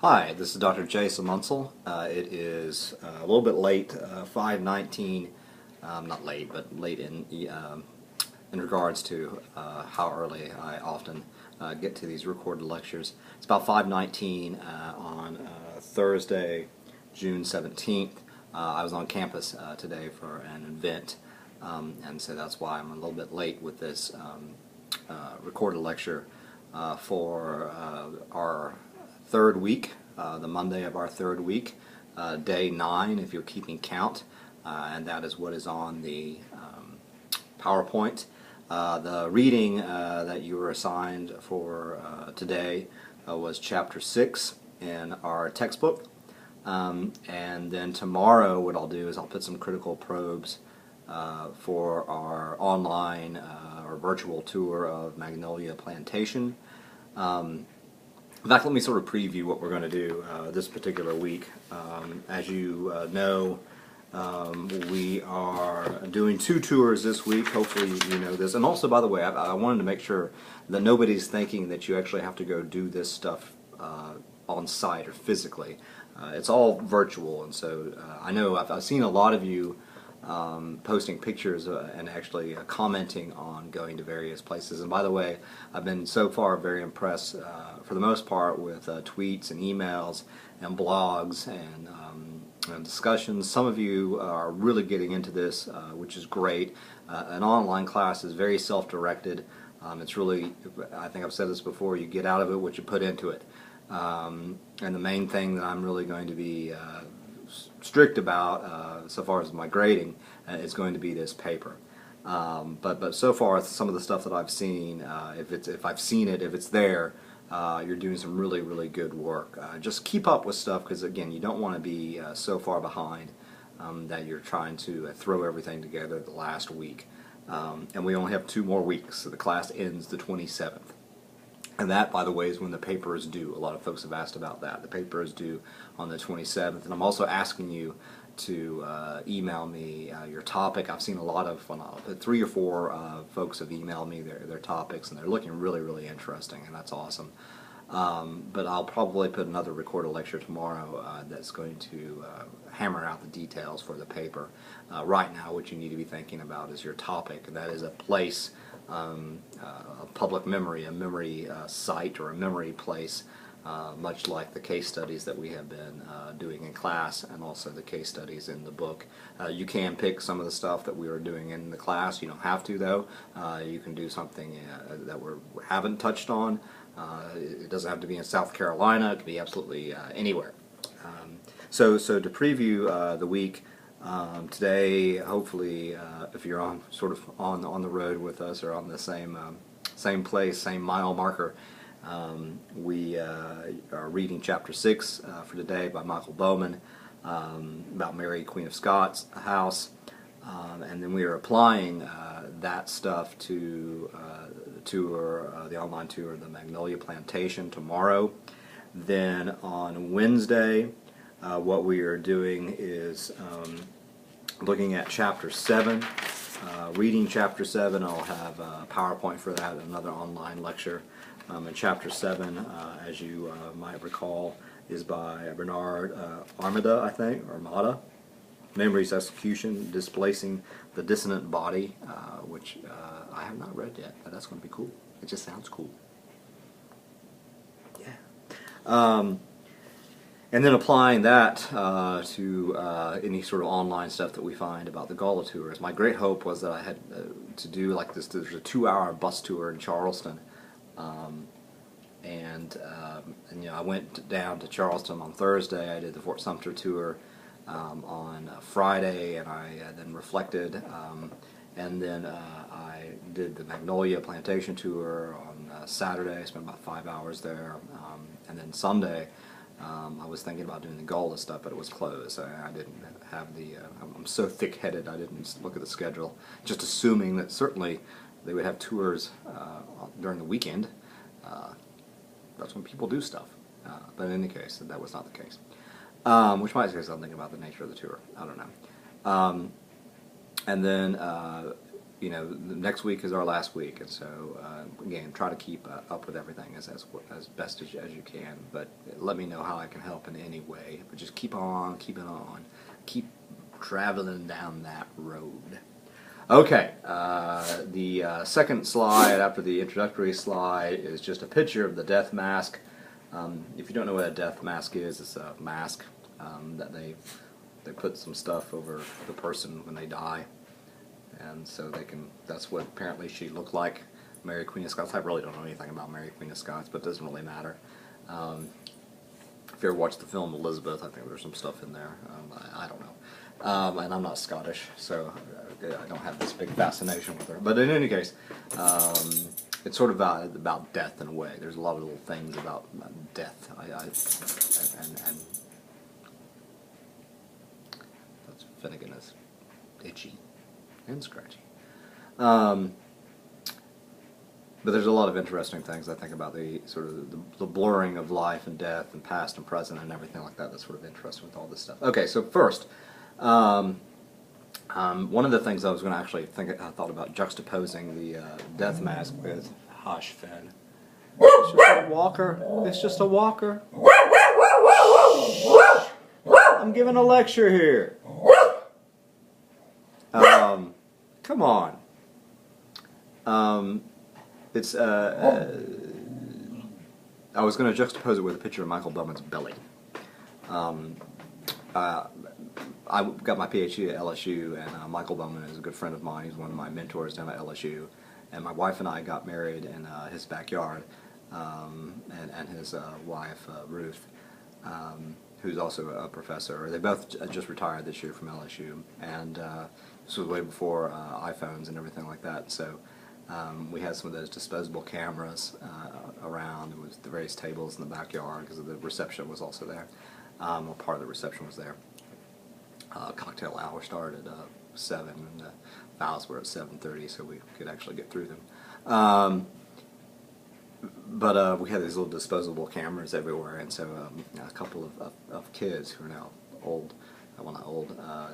Hi, this is Dr. Jason Munsell. It is a little bit late, 5:19. Not late, but late in regards to how early I often get to these recorded lectures. It's about 5:19 on Thursday, June 17th. I was on campus today for an event, and so that's why I'm a little bit late with this recorded lecture for our third week, the Monday of our third week, day 9 if you're keeping count, and that is what is on the PowerPoint. The reading that you were assigned for today was chapter 6 in our textbook, and then tomorrow what I'll do is I'll put some critical probes for our online or virtual tour of Magnolia Plantation. In fact, let me sort of preview what we're going to do this particular week. As you know, we are doing 2 tours this week. Hopefully you know this. And also, by the way, I wanted to make sure that nobody's thinking that you actually have to go do this stuff on site or physically. It's all virtual, and so I know I've seen a lot of you posting pictures and actually commenting on going to various places. And by the way, I've been so far very impressed for the most part with tweets and emails and blogs and discussions. Some of you are really getting into this, which is great. An online class is very self-directed. It's really, I think I've said this before, you get out of it what you put into it. And the main thing that I'm really going to be strict about so far as my grading is going to be this paper. But so far, some of the stuff that I've seen, if I've seen it, if it's there, you're doing some really good work. Just keep up with stuff, because again, you don't want to be so far behind that you're trying to throw everything together the last week. And we only have 2 more weeks, so the class ends the 27th. And that, by the way, is when the paper is due. A lot of folks have asked about that. The paper is due on the 27th. And I'm also asking you to email me your topic. I've seen a lot of, 3 or 4 folks have emailed me their topics, and they're looking really interesting, and that's awesome. But I'll probably put another recorded lecture tomorrow that's going to hammer out the details for the paper. Right now, what you need to be thinking about is your topic, and that is a place, a public memory, a memory site or a memory place, much like the case studies that we have been doing in class, and also the case studies in the book. You can pick some of the stuff that we are doing in the class. You don't have to, though. You can do something that we haven't touched on. It doesn't have to be in South Carolina. It can be absolutely anywhere. So to preview the week, today, hopefully, if you're on on the road with us or on the same place, same mile marker, we are reading chapter 6 for today by Michael Bowman, about Mary, Queen of Scots' house, and then we are applying that stuff to the online tour of the Magnolia Plantation tomorrow. Then on Wednesday, what we are doing is looking at chapter 7, reading chapter 7. I'll have a PowerPoint for that, another online lecture. And chapter 7, as you might recall, is by Bernard Armada, I think, or Armada. Memory's Execution, Displacing the Dissonant Body, which I have not read yet, but that's going to be cool. It just sounds cool. Yeah. And then applying that to any sort of online stuff that we find about the Gullah tours. My great hope was that I had to do like this. There's a 2-hour bus tour in Charleston, and you know, I went down to Charleston on Thursday. I did the Fort Sumter tour on Friday, and I then reflected, and then I did the Magnolia Plantation tour on Saturday. I spent about 5 hours there, and then Sunday I was thinking about doing the Gullah stuff, but it was closed. I didn't have the. I'm so thick-headed. I didn't look at the schedule, just assuming that certainly they would have tours during the weekend. That's when people do stuff. But in any case, that was not the case. Which might say something about the nature of the tour. I don't know. And then you know, the next week is our last week, and so again, try to keep up with everything as best as you can. But let me know how I can help in any way. But just keep on, keep it on, keep traveling down that road. Okay, the second slide after the introductory slide is just a picture of the death mask. If you don't know what a death mask is, it's a mask that they put some stuff over the person when they die, and so they can. That's what apparently she looked like, Mary Queen of Scots. I really don't know anything about Mary Queen of Scots, but it doesn't really matter. If you ever watched the film Elizabeth, I think there's some stuff in there. I don't know, and I'm not Scottish, so I don't have this big fascination with her. But in any case, it's sort of about death in a way. There's a lot of little things about death. And that's Finnegan is itchy and scratchy. But there's a lot of interesting things I think about the sort of the blurring of life and death and past and present and everything like that. That's sort of interesting with all this stuff. Okay, so first, one of the things I was going to actually I thought about juxtaposing the death mask with Hush, Finn. It's just a walker. It's just a walker. I'm giving a lecture here. Come on. It's I was going to juxtapose it with a picture of Michael Bowman's belly. I got my PhD at LSU, and Michael Bowman is a good friend of mine. He's one of my mentors down at LSU, and my wife and I got married in his backyard, and his wife Ruth, who's also a professor. They both just retired this year from LSU, and this was way before iPhones and everything like that. So we had some of those disposable cameras around. It was the various tables in the backyard because the reception was also there. Or part of the reception was there. Cocktail hour started at 7, and the vows were at 7:30, so we could actually get through them. But we had these little disposable cameras everywhere, and so a couple of kids who are now old, well not old,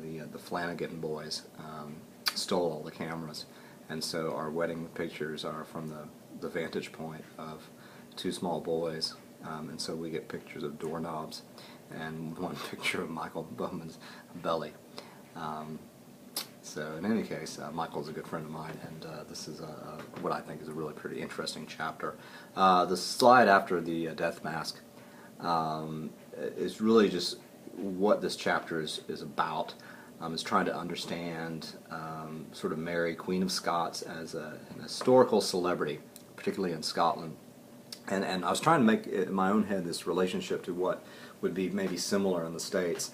the Flanagan boys stole all the cameras, and so our wedding pictures are from the vantage point of 2 small boys, and so we get pictures of doorknobs and one picture of Michael Bowman's belly. So in any case, Michael's a good friend of mine, and this is what I think is a really pretty interesting chapter. The slide after the death mask is really just what this chapter is about. Is trying to understand sort of Mary, Queen of Scots, as an historical celebrity, particularly in Scotland. And I was trying to make in my own head this relationship to what would be maybe similar in the States,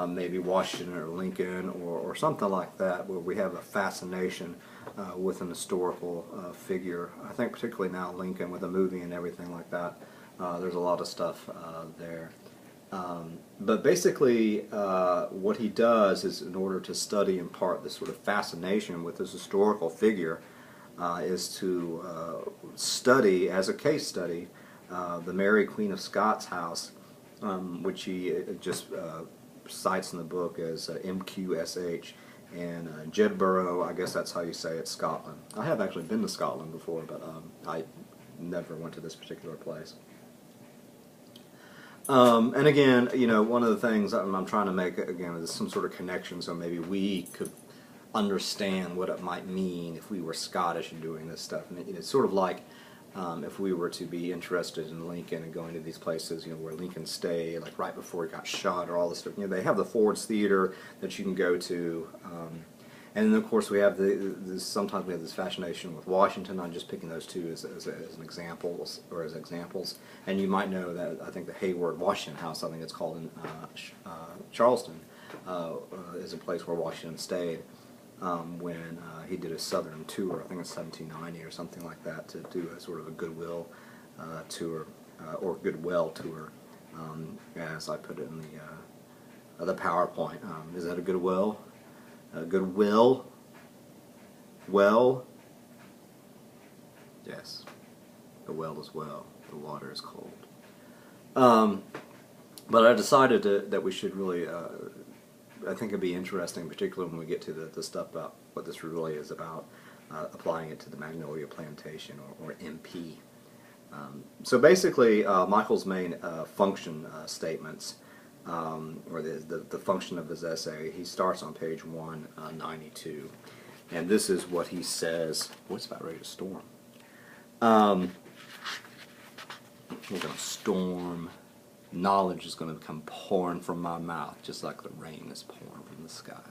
maybe Washington or Lincoln or something like that, where we have a fascination with an historical figure. I think particularly now Lincoln with the movie and everything like that. There's a lot of stuff there. But basically what he does is, in order to study in part this sort of fascination with this historical figure, is to study, as a case study, the Mary Queen of Scots house, which he just cites in the book as MQSH, in Jedburgh, I guess that's how you say it, Scotland. I have actually been to Scotland before, but I never went to this particular place. And again, you know, one of the things I'm trying to make, again, is some sort of connection, so maybe we could understand what it might mean if we were Scottish and doing this stuff. And it's sort of like if we were to be interested in Lincoln and going to these places, you know, where Lincoln stayed, like right before he got shot or all this stuff. You know, they have the Ford's Theater that you can go to. And then, of course, we have sometimes we have this fascination with Washington. I'm just picking those two as an example, or as examples. And you might know that I think the Hayward Washington House, I think it's called in Charleston, is a place where Washington stayed when he did a Southern tour. I think it's 1790 or something like that, to do a sort of a goodwill tour, or goodwill tour, as I put it in the PowerPoint. Is that a goodwill? Goodwill? Well? Yes. The well is well. The water is cold. But I decided that we should really I think it'd be interesting, particularly when we get to the stuff about what this really is about, applying it to the Magnolia Plantation, or MP. So basically, Michael's main function statements, or the function of his essay, he starts on page 192. And this is what he says. Oh, it's about ready to storm. We're going to storm. Knowledge is going to come pouring from my mouth, just like the rain is pouring from the sky.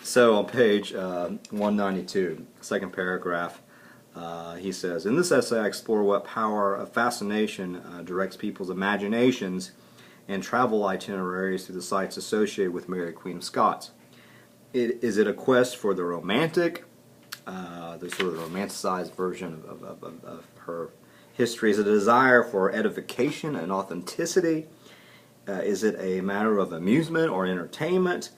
So on page 192, second paragraph, he says, in this essay I explore what power of fascination directs people's imaginations and travel itineraries through the sites associated with Mary Queen of Scots. Is it a quest for the romantic, the sort of romanticized version of her history? Is it a desire for edification and authenticity? Is it a matter of amusement or entertainment?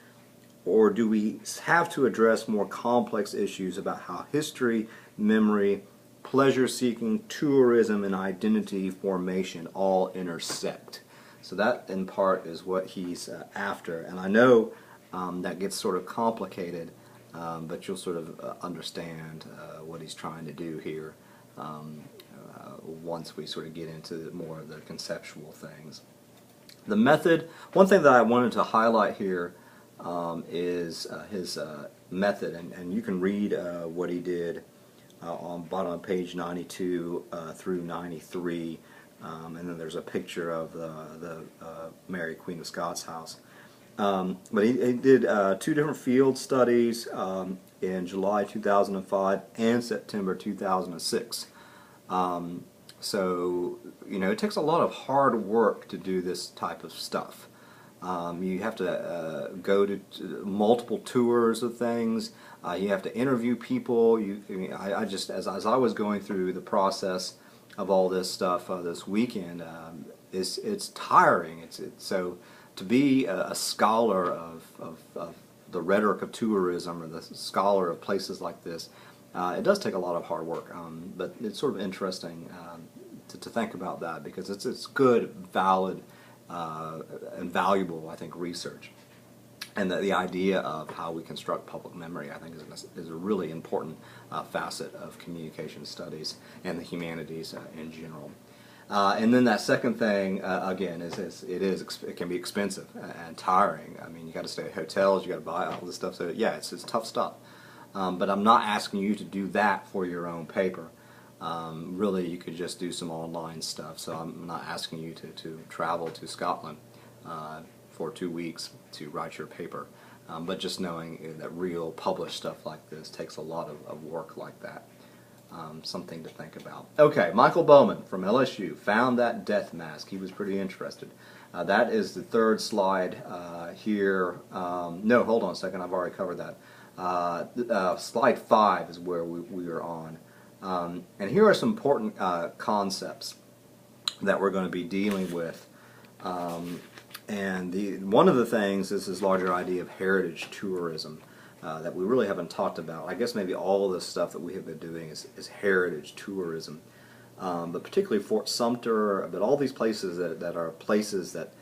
Or do we have to address more complex issues about how history, memory, pleasure-seeking, tourism, and identity formation all intersect? So that, in part, is what he's after. And I know that gets sort of complicated, but you'll sort of understand what he's trying to do here once we sort of get into more of the conceptual things. The method, one thing that I wanted to highlight here is his method, and you can read what he did on bottom of page 92 through 93, and then there's a picture of the Mary Queen of Scots house. But he did 2 different field studies in July 2005 and September 2006. So, you know, it takes a lot of hard work to do this type of stuff. You have to go to multiple tours of things. You have to interview people. I just, as I was going through the process of all this stuff this weekend, it's tiring. So to be a scholar of the rhetoric of tourism, or the scholar of places like this, it does take a lot of hard work. But it's sort of interesting to think about that, because it's good, valid, and valuable, I think, research. And the idea of how we construct public memory, I think, is a really important facet of communication studies and the humanities in general. And then that second thing, again, it can be expensive and tiring. I mean, you got to stay at hotels, you got to buy all this stuff. So yeah, it's tough stuff. But I'm not asking you to do that for your own paper. Really, you could just do some online stuff. So I'm not asking you to travel to Scotland for 2 weeks to write your paper. But just knowing that real published stuff like this takes a lot of work like that. Something to think about. Okay, Michael Bowman from LSU found that death mask. He was pretty interested. That is the third slide here. No, hold on a second. I've already covered that. Slide 5 is where we are on. And here are some important concepts that we're going to be dealing with. And one of the things is this larger idea of heritage tourism that we really haven't talked about. I guess maybe all of the stuff that we have been doing is heritage tourism. But particularly Fort Sumter, but all these places that are places that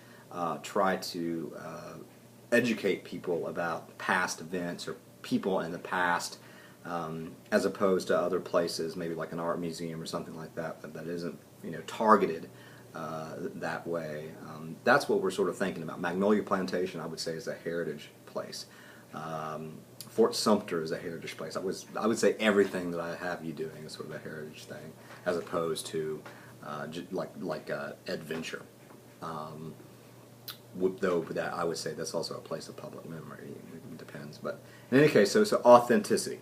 try to educate people about past events or people in the past, as opposed to other places, maybe like an art museum or something like that, that isn't, you know, targeted that way. That's what we're sort of thinking about. Magnolia Plantation, I would say, is a heritage place. Fort Sumter is a heritage place. I would say everything that I have you doing is sort of a heritage thing, as opposed to like adventure. Though that I would say that's also a place of public memory. It depends, but in any case, so authenticity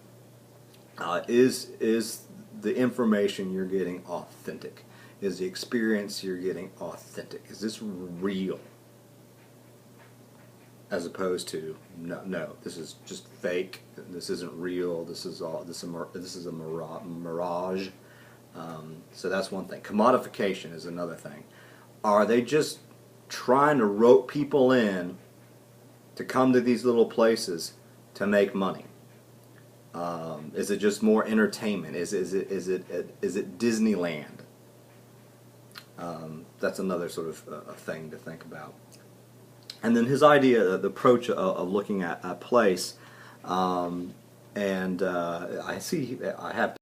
is the information you're getting authentic? Is the experience you're getting authentic? Is this real? As opposed to no, this is just fake. This isn't real. This is a mirage. So that's one thing. Commodification is another thing. Are they just trying to rope people in to come to these little places to make money? Is it just more entertainment? Is it Disneyland? That's another sort of a thing to think about. And then his idea, the approach of looking at place, and I have